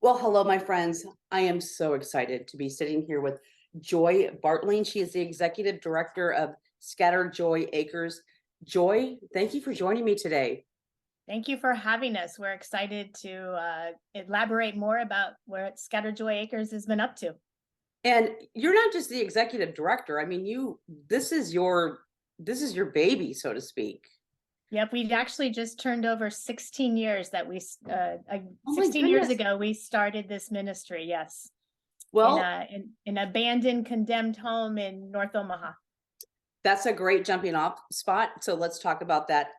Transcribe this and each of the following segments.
Well, hello, my friends. I am so excited to be sitting here with Joy Bartling. She is the executive director of Scattered Joy Acres. Joy, thank you for joining me today. Thank you for having us. We're excited to elaborate more about what Scattered Joy Acres has been up to. And you're not just the executive director. I mean, this is your baby, so to speak. Yep, we've actually just turned over 16 years that Oh my 16 years goodness. ago we started this ministry. Yes, in Well, an abandoned, condemned home in North Omaha. that's a great jumping off spot. So let's talk about that.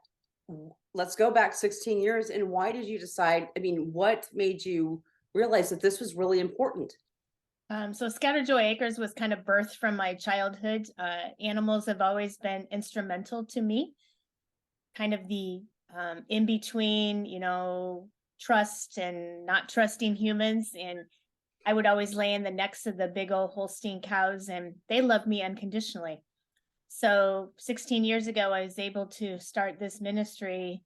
Let's go back 16 years. And why did you decide? I mean, what made you realize that this was really important? So Scattered Joy Acres was kind of birthed from my childhood. Animals have always been instrumental to me. Kind of the in between, trust and not trusting humans. And I would always lay in the necks of the big old Holstein cows, and they loved me unconditionally. So 16 years ago, I was able to start this ministry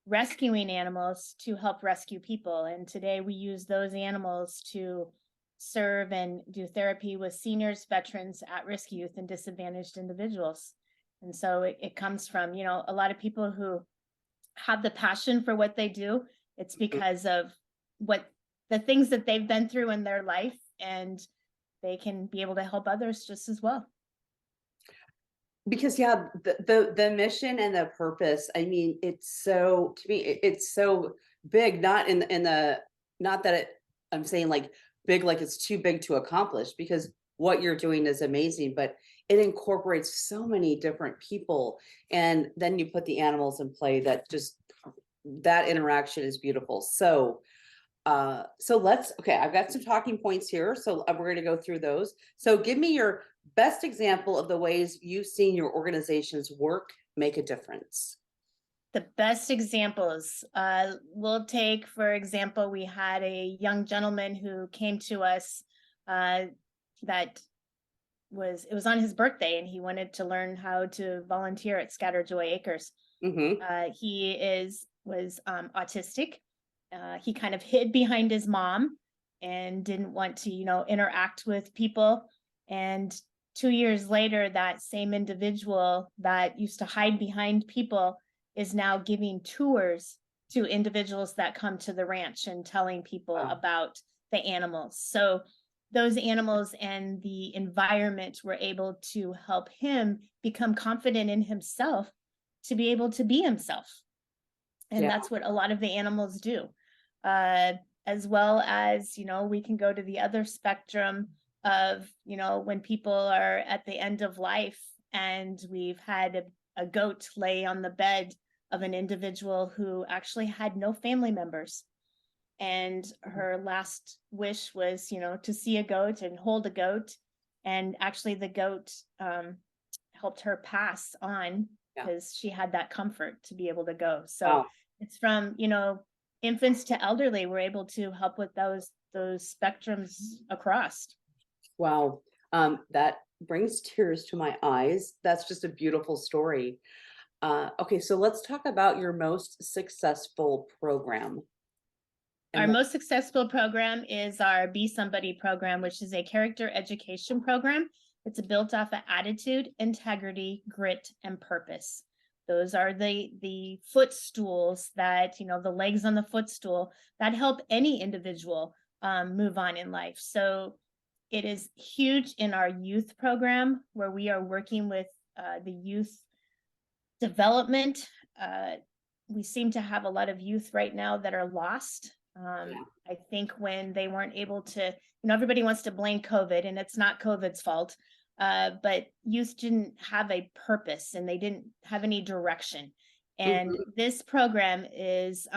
rescuing animals to help rescue people. And today we use those animals to serve and do therapy with seniors, veterans, at-risk youth, and disadvantaged individuals. And so it comes from, a lot of people who have the passion for what they do. It's because of what the things that they've been through in their life, and they can be able to help others just as well. Because yeah, the mission and the purpose, I mean, it's so to me, it's so big, not in the not that I'm saying like big, like it's too big to accomplish, because what you're doing is amazing, but it incorporates so many different people. And then you put the animals in play that just that interaction is beautiful. So let's, okay, I've got some talking points here. So we're going to go through those. So give me your best example of the ways you've seen your organization's work make a difference. The best examples, we'll take, for example, we had a young gentleman who came to us that it was on his birthday, and he wanted to learn how to volunteer at Scattered Joy Acres. Mm-hmm. Was autistic. He kind of hid behind his mom and didn't want to, interact with people. And 2 years later, that same individual that used to hide behind people is now giving tours to individuals that come to the ranch and telling people Wow. about the animals. So those animals and the environment were able to help him become confident in himself to be able to be himself. And Yeah. that's what a lot of the animals do. Uh, as well as, we can go to the other spectrum of, when people are at the end of life, and we've had a goat lay on the bed of an individual who actually had no family members. And her last wish was, to see a goat and hold a goat. And actually the goat helped her pass on Yeah. because she had that comfort to be able to go. So Wow. it's from, infants to elderly, we're able to help with those spectrums across. Wow. That brings tears to my eyes. That's just a beautiful story. Okay, so let's talk about your most successful program. Our And most successful program is our Be Somebody program, which is a character education program. It's built off of attitude, integrity, grit, and purpose. Those are the footstools that, the legs on the footstool that help any individual move on in life. So it is huge in our youth program, where we are working with the youth development. We seem to have a lot of youth right now that are lost. yeah. I think when they weren't able to, everybody wants to blame COVID, and it's not COVID's fault. But youth didn't have a purpose, and they didn't have any direction. And Mhm. this program is,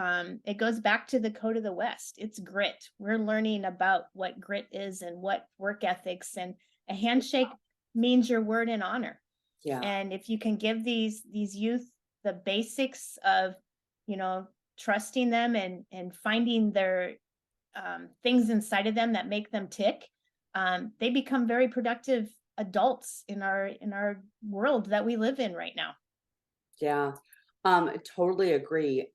it goes back to the code of the West. It's grit. We're learning about what grit is and what work ethics, and a handshake means your word and honor. Yeah. And if you can give these youth the basics of, trusting them and finding their things inside of them that make them tick, they become very productive adults in our world that we live in right now. Yeah. I totally agree.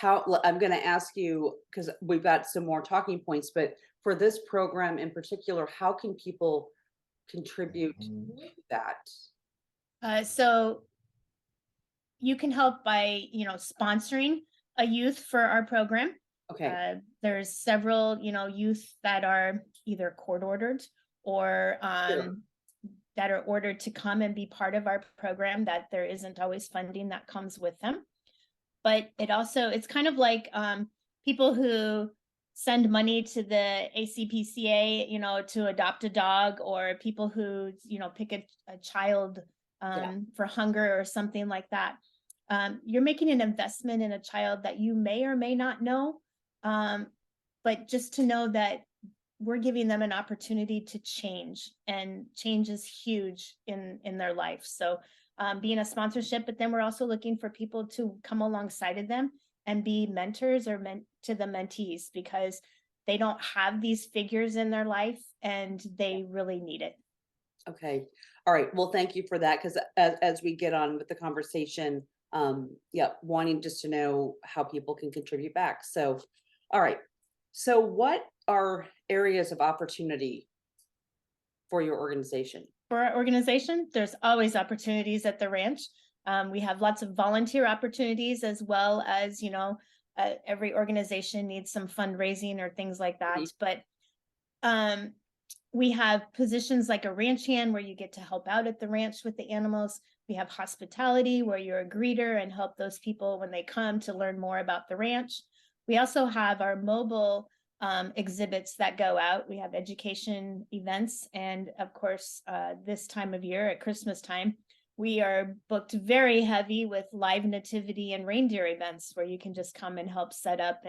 I'm going to ask you because we've got some more talking points, but for this program in particular, how can people contribute to that? So you can help by, sponsoring a youth for our program. Okay. There's several, youth that are either court ordered or Sure. that are ordered to come and be part of our program, that there isn't always funding that comes with them. But it's kind of like people who send money to the ACPCA, to adopt a dog, or people who, pick a child Yeah. for hunger or something like that. You're making an investment in a child that you may or may not know, but just to know that we're giving them an opportunity to change, and change is huge in their life. So being a sponsorship, but then we're also looking for people to come alongside of them and be mentors or to the mentees, because they don't have these figures in their life and they really need it. Okay. All right. Well, thank you for that. Because as we get on with the conversation, yeah, wanting just to know how people can contribute back. So, all right. So, what are areas of opportunity for your organization? For our organization, there's always opportunities at the ranch. We have lots of volunteer opportunities, as well as, every organization needs some fundraising or things like that. Mhm. But um, we have positions like a ranch hand, where you get to help out at the ranch with the animals. We have hospitality, where you're a greeter and help those people when they come to learn more about the ranch. We also have our mobile exhibits that go out. We have education events. And of course, this time of year at Christmas time, we are booked very heavy with live nativity and reindeer events, where you can just come and help set up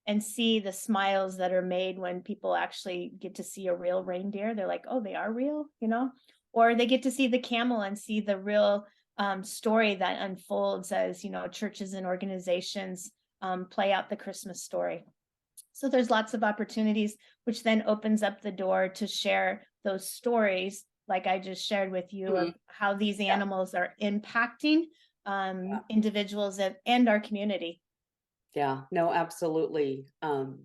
and see the smiles that are made when people actually get to see a real reindeer. They're like, oh, they are real, or they get to see the camel and see the real story that unfolds as, churches and organizations play out the Christmas story. So there's lots of opportunities, which then opens up the door to share those stories, like I just shared with you, Mhm. of how these Yeah. animals are impacting individuals and our community. Yeah. No, absolutely. All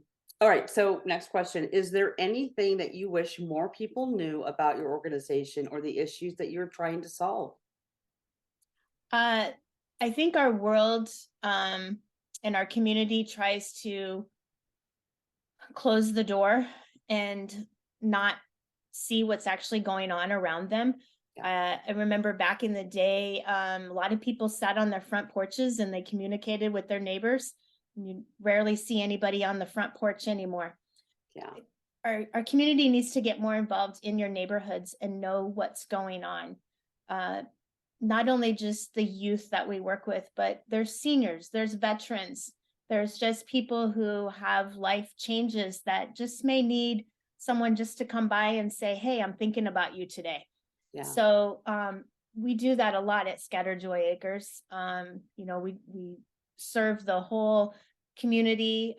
right. So, next question. Is there anything that you wish more people knew about your organization or the issues that you're trying to solve? Uh, I think our world and our community tries to close the door and not see what's actually going on around them. I remember back in the day, a lot of people sat on their front porches and they communicated with their neighbors. You rarely see anybody on the front porch anymore. Yeah. Our community needs to get more involved in your neighborhoods and know what's going on. Uh, Not only just the youth that we work with, but there's seniors, there's veterans, there's just people who have life changes that just may need someone just to come by and say, hey, I'm thinking about you today. Yeah. So we do that a lot at Scattered Joy Acres. We serve the whole community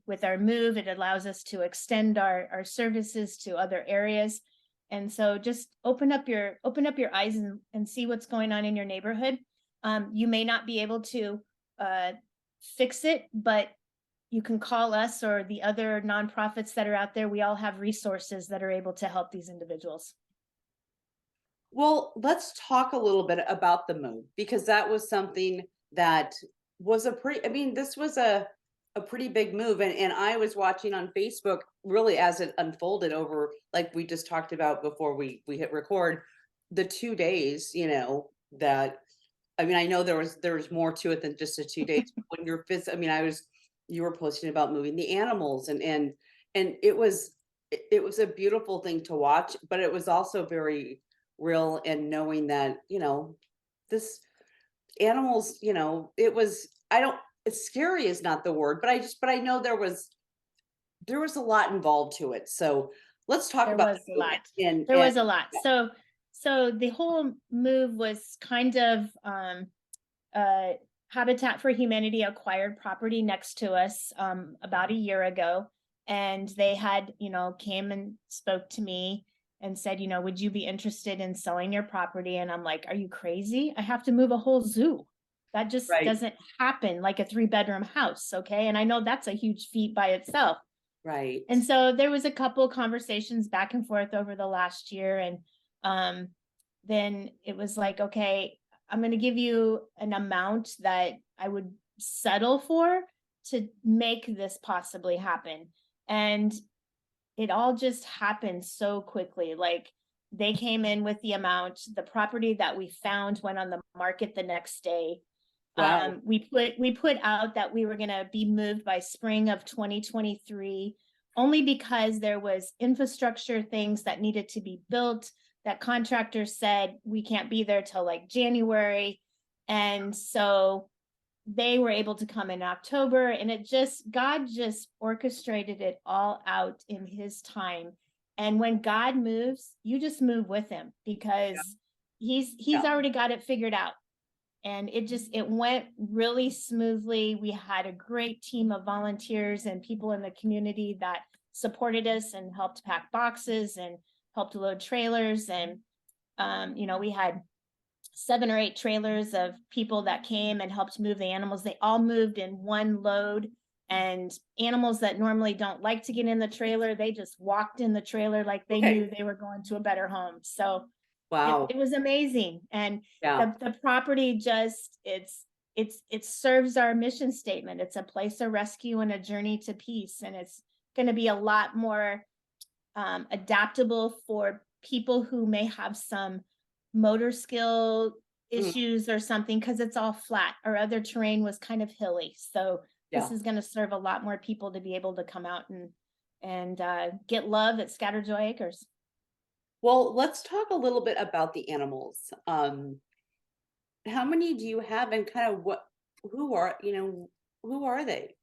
with our move. It allows us to extend our services to other areas. And so just open up your eyes and see what's going on in your neighborhood. You may not be able to fix it, but you can call us or the other nonprofits that are out there. We all have resources that are able to help these individuals. Well, let's talk a little bit about the move because that was something that was I mean, this was a pretty big move. And I was watching on Facebook really as it unfolded over, like we just talked about before we hit record, the 2 days, that I mean, I know there was more to it than just the 2 days. But when you're I mean, you were posting about moving the animals and it was a beautiful thing to watch, but it was also very real and knowing that, this animals, it was I don't scary is not the word, but I know there was a lot involved to it. So let's talk There about was a the move lot. and There and was a lot. So the whole move was kind of uh, Habitat for Humanity acquired property next to us about a year ago, and they had, came and spoke to me and said, would you be interested in selling your property? And I'm like, are you crazy? I have to move a whole zoo. That just Right, doesn't happen like a 3-bedroom house, okay? And I know that's a huge feat by itself. right. And so there was a couple conversations back and forth over the last year, and um, then it was like, okay, I'm going to give you an amount that I would settle for to make this possibly happen. And it all just happened so quickly. Like, they came in with the amount, the property that we found went on the market the next day. Wow. We put out that we were going to be moved by spring of 2023, only because there was infrastructure things that needed to be built that contractors said we can't be there till like January. And so they were able to come in October, and God just orchestrated it all out in his time. And when God moves, you just move with him, because he's Yeah. already got it figured out. And it went really smoothly. We had a great team of volunteers and people in the community that supported us and helped pack boxes and helped load trailers. And we had 7 or 8 trailers of people that came and helped move the animals. They all moved in one load, and animals that normally don't like to get in the trailer, they just walked in the trailer like they Okay. knew they were going to a better home. So it, Wow. it was amazing. And Yeah. the property just, it serves our mission statement. It's a place of rescue and a journey to peace. And it's going to be a lot more adaptable for people who may have some motor skill Mm, issues or something, because it's all flat. Our other terrain was kind of hilly. So this yeah. is going to serve a lot more people to be able to come out and get love at Scatterjoy Acres. Well, let's talk a little bit about the animals. How many do you have, and kind of who are they?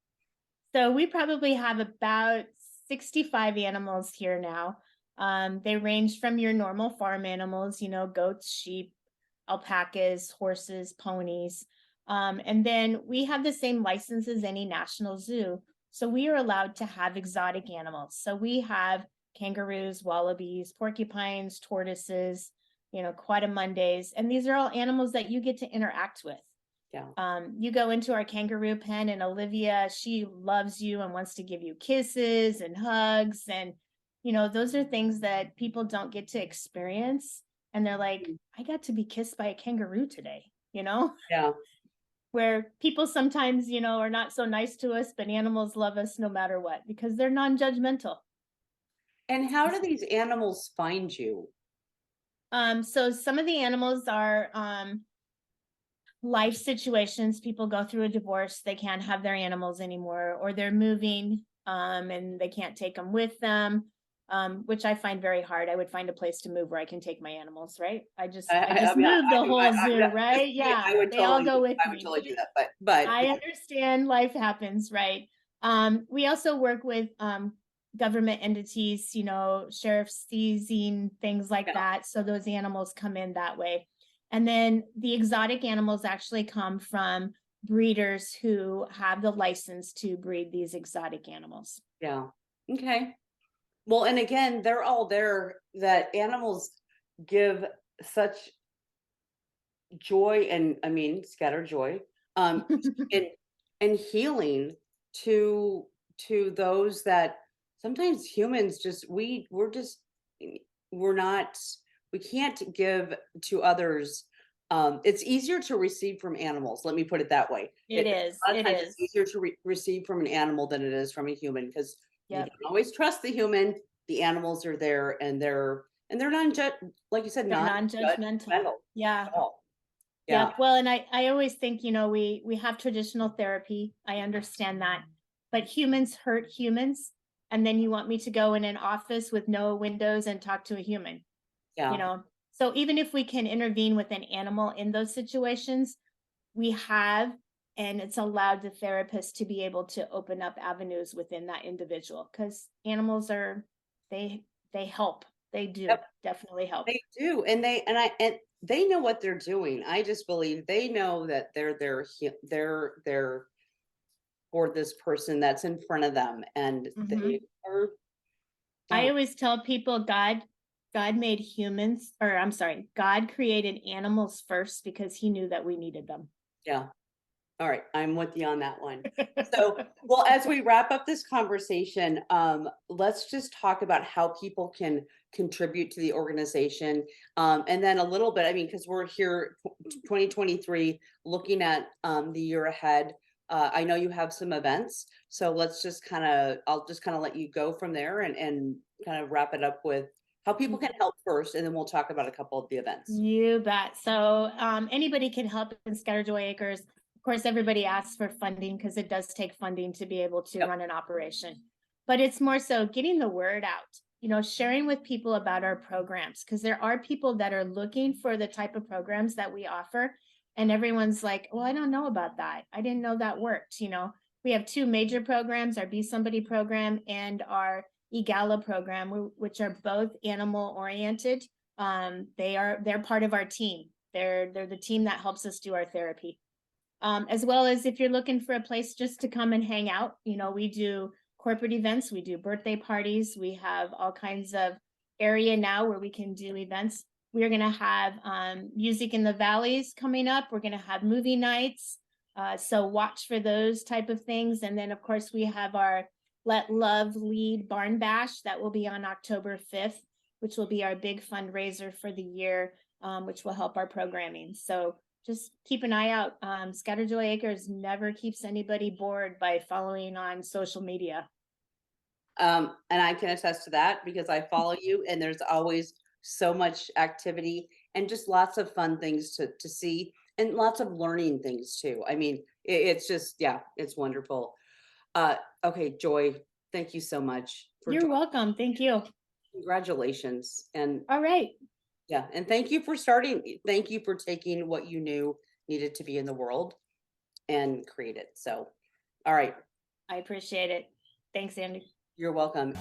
So we probably have about 65 animals here now. They range from your normal farm animals, goats, sheep, alpacas, horses, ponies. And then we have the same license as any national zoo. So we are allowed to have exotic animals. So we have kangaroos, wallabies, porcupines, tortoises, quadrumundés. And these are all animals that you get to interact with. Yeah. You go into our kangaroo pen, and Olivia, she loves you and wants to give you kisses and hugs. And, those are things that people don't get to experience. And they're like, Mm, I got to be kissed by a kangaroo today, yeah. where people sometimes, are not so nice to us, but animals love us no matter what, because they're non-judgmental. And how do these animals find you? So some of the animals are life situations. People go through a divorce, they can't have their animals anymore, or they're moving and they can't take them with them, which I find very hard. I would find a place to move where I can take my animals, right? I just I mean, moved the whole zoo, yeah, just right? me, Yeah, they all go with I would me, totally but do that, but I understand life happens, right? We also work with government entities, sheriff's seizing, things like yeah. that. So those animals come in that way. And then the exotic animals actually come from breeders who have the license to breed these exotic animals. Yeah. Okay. Well, and again, they're all there, that animals give such joy, and I mean scatter joy, and healing to those that sometimes humans just we're not, we can't give to others. It's easier to receive from animals, let me put it that way. It is. A lot of It times it's is. easier to receive from an animal than it is from a human, because you Yep. don't always trust the human. The animals are there, and they're not, like you said, They're not non-judgmental. judgmental Yeah. at all. Yeah. Yep. Well, and I always think, we have traditional therapy. I understand that. But humans hurt humans. And then you want me to go in an office with no windows and talk to a human, you Yeah. know? So even if we can intervene with an animal in those situations, we have, and it's allowed the therapist to be able to open up avenues within that individual, because animals they help. They do Yep, definitely help. they do, and they know what they're doing. I just believe they know that they're for this person that's in front of them, and they Mhm. are, I yeah, always tell people God made humans, or I'm sorry, God created animals first because he knew that we needed them. yeah, All right, I'm with you on that one. So, well, as we wrap up this conversation, let's just talk about how people can contribute to the organization. And then a little bit, I mean, because we're here 2023, looking at the year ahead. I know you have some events, so let's just kind of, I'll just kind of let you go from there and kind of wrap it up with how people can help first, and then we'll talk about a couple of the events. You bet. So anybody can help in Scatter Joy Acres. Of course, everybody asks for funding because it does take funding to be able to Yep. run an operation. But it's more so getting the word out, sharing with people about our programs, because there are people that are looking for the type of programs that we offer. And everyone's like, well, I don't know about that. I didn't know that worked. We have two major programs, our Be Somebody program and our EGALA program, which are both animal oriented. They're part of our team. They're the team that helps us do our therapy. As well as if you're looking for a place just to come and hang out, we do corporate events, we do birthday parties, we have all kinds of area now where we can do events. We're going to have music in the valleys coming up. We're going to have movie nights. So watch for those type of things. And then of course we have our Let Love Lead Barn Bash that will be on October 5th, which will be our big fundraiser for the year, which will help our programming. So just keep an eye out. Scatter Joy Acres never keeps anybody bored by following on social media. And I can attest to that because I follow you, and there's always so much activity and just lots of fun things to see, and lots of learning things too. I mean, it's just, yeah, it's wonderful. Okay, Joy, thank you so much for You're welcome. Thank you. congratulations. And All right. yeah, and thank you for starting. Thank you for taking what you knew needed to be in the world and create it. So, all right, I appreciate it. Thanks, Andy. you're welcome.